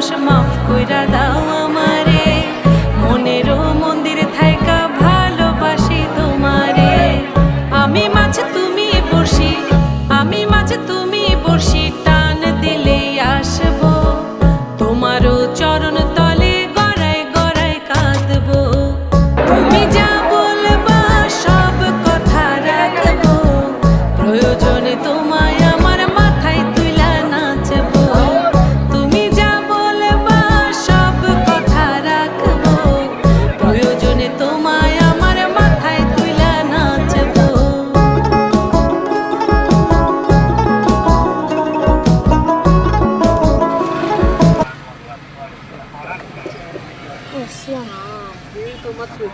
দোষ মাফ কইরা দাও আমারে, মনেরও মন্দির থাইকা ভালোবাসি তোমারে। আমি মাছ তুমি বড়শি, আমি মাছ তুমি বড়শি, টান দিলেই আসবো তোমারও চরণ তলে গড়ায় গড়ায় কাঁদবো। তুমি যা বলবা সব কথা রাখবো, প্রয়োজনে তোমায় আমার মাথায় তুইলা নাচবো। তুমি যা বলবা সব কথা রাখবো, প্রয়োজনে তোমায় আমার মাথায় তুইলা নাচবো। 어, 수연아, 내일도 맞고.